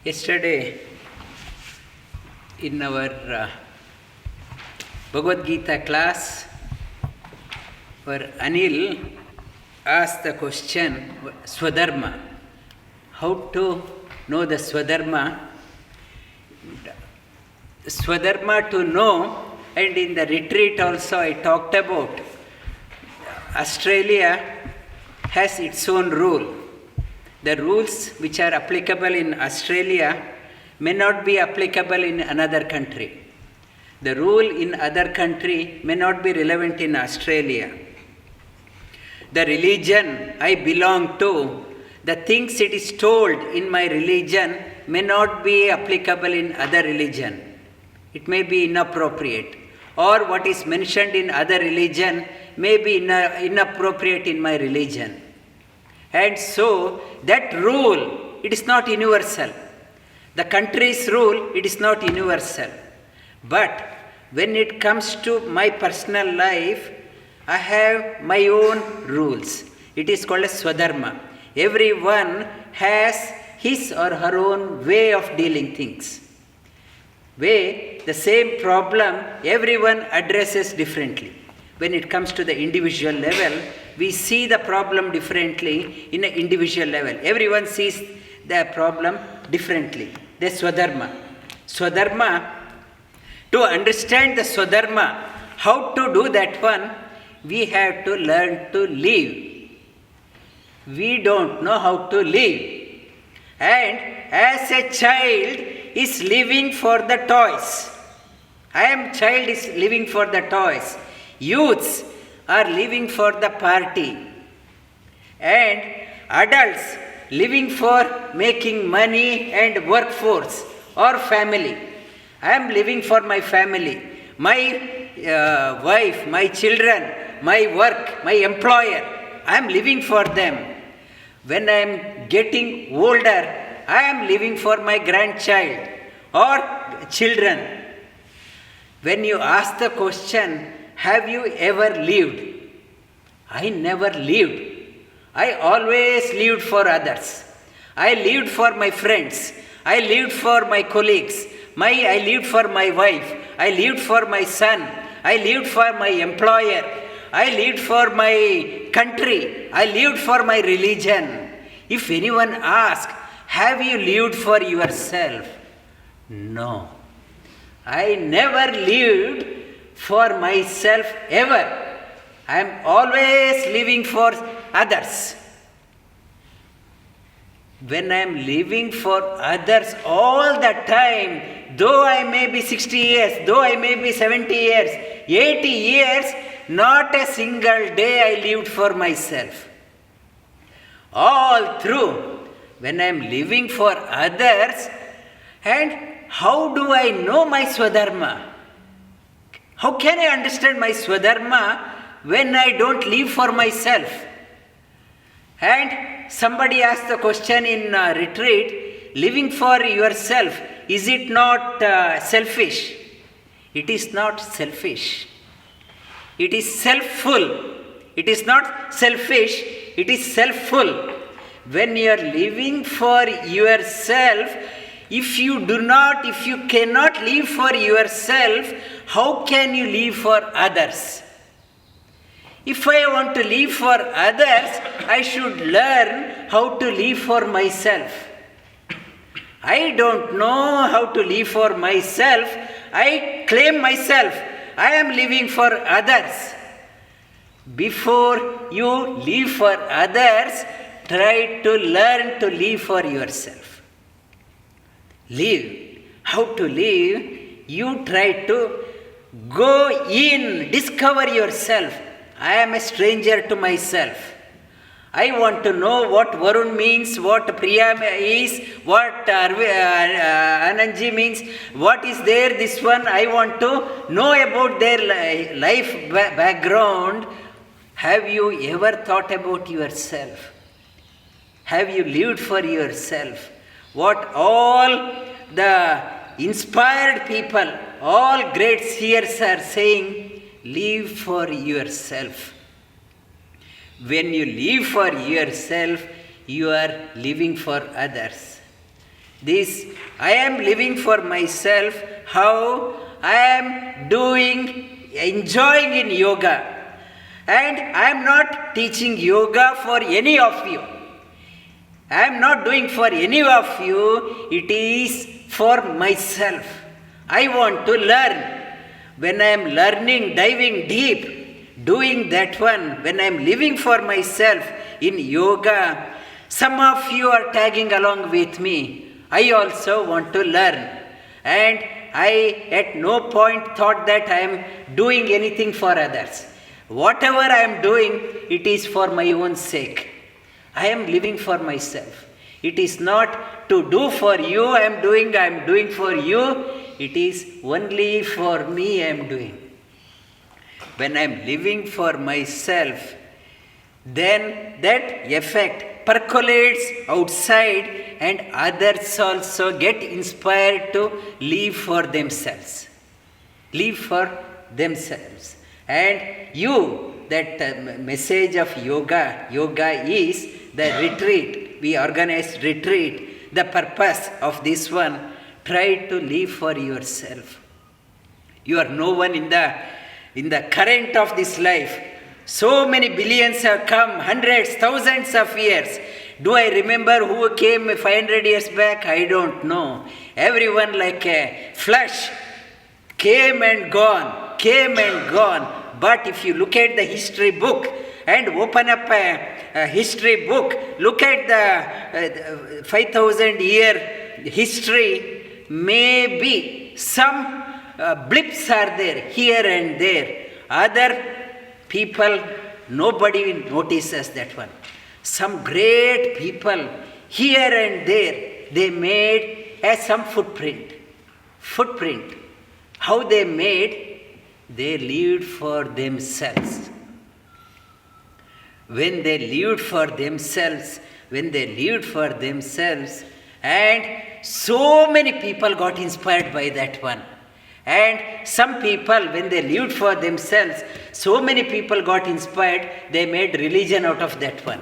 Yesterday, in our Bhagavad Gita class, where Anil asked the question, Svadharma, how to know the Svadharma? Svadharma to know, and in the retreat also I talked about, Australia has its own rule. The rules which are applicable in Australia may not be applicable in another country. The rule in other country may not be relevant in Australia. The religion I belong to, the things it is told in my religion may not be applicable in other religion. It may be inappropriate. Or what is mentioned in other religion may be inappropriate in my religion. And so, that rule, it is not universal. The country's rule, it is not universal. But when it comes to my personal life, I have my own rules. It is called as Svadharma. Everyone has his or her own way of dealing things. Where the same problem everyone addresses differently. When it comes to the individual level, we see the problem differently in an individual level. Everyone sees the problem differently. That's Svadharma. Svadharma, to understand the Svadharma, how to do that one, we have to learn to live. We don't know how to live. And as a child is living for the toys. Child is living for the toys. Youths are living for the party. And adults living for making money and workforce or family. I am living for my family, my wife, my children, my work, my employer. I am living for them. When I am getting older, I am living for my grandchild or children. When you ask the question, have you ever lived? I never lived. I always lived for others. I lived for my friends. I lived for my colleagues. I lived for my wife. I lived for my son. I lived for my employer. I lived for my country. I lived for my religion. If anyone asks, have you lived for yourself? No. I never lived for myself ever. I am always living for others. When I am living for others all the time, though I may be 60 years, though I may be 70 years, 80 years, not a single day I lived for myself. All through, when I am living for others, and how do I know my Svadharma? How can I understand my Svadharma when I don't live for myself? And somebody asked the question in retreat, living for yourself, is it not selfish? It is not selfish. It is selfful. It is not selfish, it is selfful. When you are living for yourself, if you cannot live for yourself, how can you live for others? If I want to live for others, I should learn how to live for myself. I don't know how to live for myself. I claim myself. I am living for others. Before you live for others, try to learn to live for yourself. Live. How to live? You try to go in, discover yourself. I am a stranger to myself. I want to know what Varun means, what Priya is, what Anandji means, what is there, this one. I want to know about their life background. Have you ever thought about yourself? Have you lived for yourself? What all the inspired people, all great seers are saying, live for yourself. When you live for yourself, you are living for others. This, I am living for myself, how I am doing, enjoying in yoga. And I am not teaching yoga for any of you. I am not doing for any of you, it is for myself. I want to learn. When I am learning, diving deep, doing that one, when I am living for myself in yoga, some of you are tagging along with me. I also want to learn. And I at no point thought that I am doing anything for others. Whatever I am doing, it is for my own sake. I am living for myself. It is not to do for you I am doing for you. It is only for me I am doing. When I am living for myself, then that effect percolates outside and others also get inspired to live for themselves. Live for themselves. And you, that message of yoga is the retreat. We organize retreat. The purpose of this one, try to live for yourself. You are no one in the current of this life. So many billions have come, hundreds, thousands of years. Do I remember who came 500 years back? I don't know. Everyone like a flash came and gone. But if you look at the history book and open up a history book, look at the 5,000 year history, maybe some blips are there here and there. Other people, nobody notices that one. Some great people here and there, they made some footprint. How they made? They lived for themselves. When they lived for themselves, and so many people got inspired by that one. And some people, when they lived for themselves, so many people got inspired, they made religion out of that one.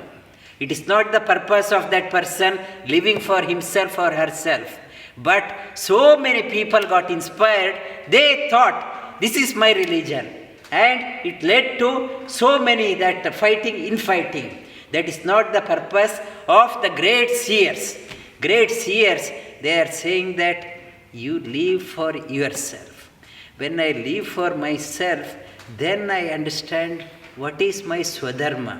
It is not the purpose of that person living for himself or herself. But so many people got inspired, they thought, this is my religion. And it led to so many that infighting. That is not the purpose of the great seers. Great seers, they are saying that you live for yourself. When I live for myself, then I understand what is my Svadharma.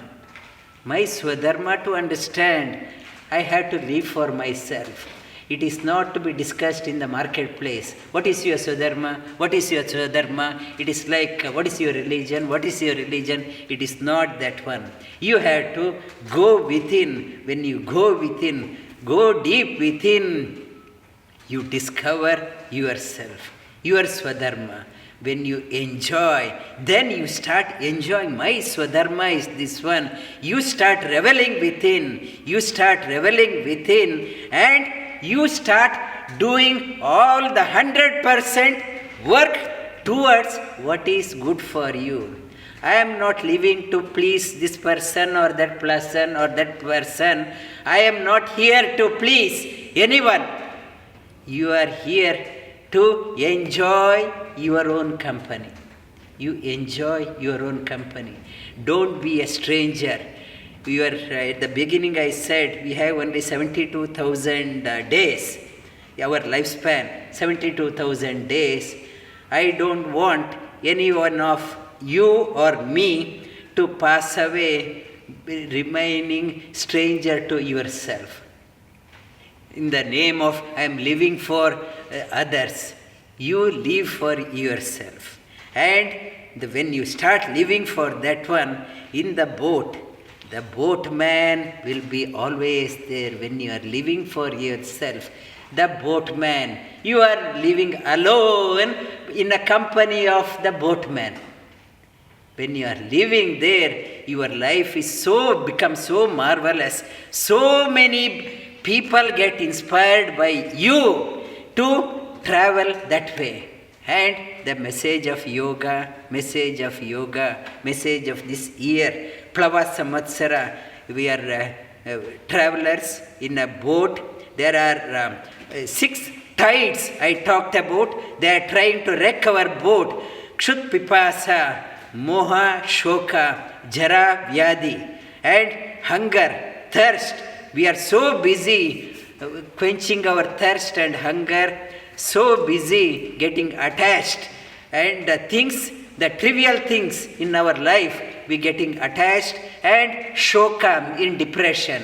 My Svadharma, to understand, I have to live for myself. It is not to be discussed in the marketplace. What is your Svadharma? What is your Svadharma? It is like, what is your religion? What is your religion? It is not that one. You have to go within. When you go within, go deep within, you discover yourself, your Svadharma. When you enjoy, then you start enjoying. My Svadharma is this one. You start reveling within. And you start doing all the 100% work towards what is good for you. I am not living to please this person or that person. I am not here to please anyone. You are here to enjoy your own company. You enjoy your own company. Don't be a stranger. At the beginning I said we have only 72,000 days. Our lifespan, 72,000 days. I don't want any one of you or me to pass away remaining stranger to yourself. In the name of I am living for others, you live for yourself. And when you start living for that one, in the boatman will be always there. When you are living for yourself, the boatman, you are living alone in the company of the boatman. When you are living there, your life is becomes so marvelous. So many people get inspired by you to travel that way. And the message of yoga, message of this year, Plava Samvatsara, we are travelers in a boat. There are 6 tides I talked about. They are trying to wreck our boat. Kshut pipasa, moha, shoka, jara, vyadi. And hunger, thirst. We are so busy quenching our thirst and hunger, so busy getting attached. And the trivial things in our life, we getting attached, and shoka, in depression,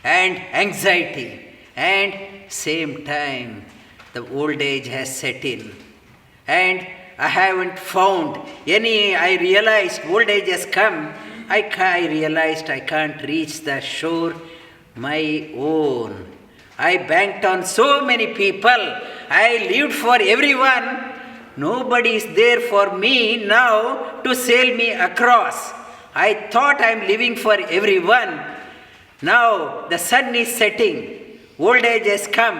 and anxiety, and same time the old age has set in. And I haven't found any, I realized old age has come. I realized I can't reach the shore my own. I banked on so many people. I lived for everyone. Nobody is there for me now to sail me across. I thought I am living for everyone. Now the sun is setting. Old age has come.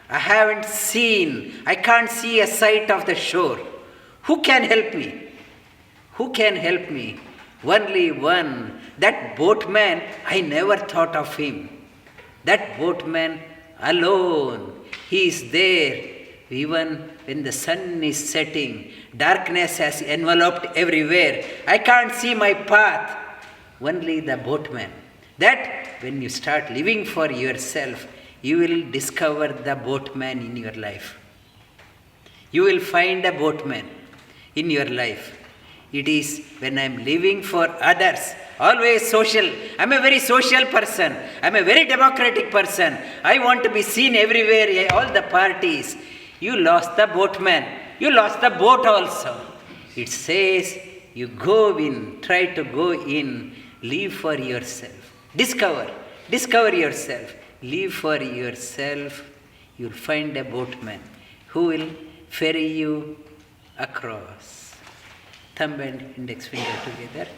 I haven't seen, I can't see a sight of the shore. Who can help me? Who can help me? Only one. That boatman, I never thought of him. That boatman alone. He is there. Even when the sun is setting, darkness has enveloped everywhere. I can't see my path. Only the boatman. That when you start living for yourself, you will discover the boatman in your life. You will find a boatman in your life. It is when I am living for others, always social. I am a very social person. I am a very democratic person. I want to be seen everywhere, all the parties. You lost the boatman. You lost the boat also. It says you go in, try to go in, live for yourself. Discover yourself. Live for yourself. You will find a boatman who will ferry you across. Thumb and index finger together.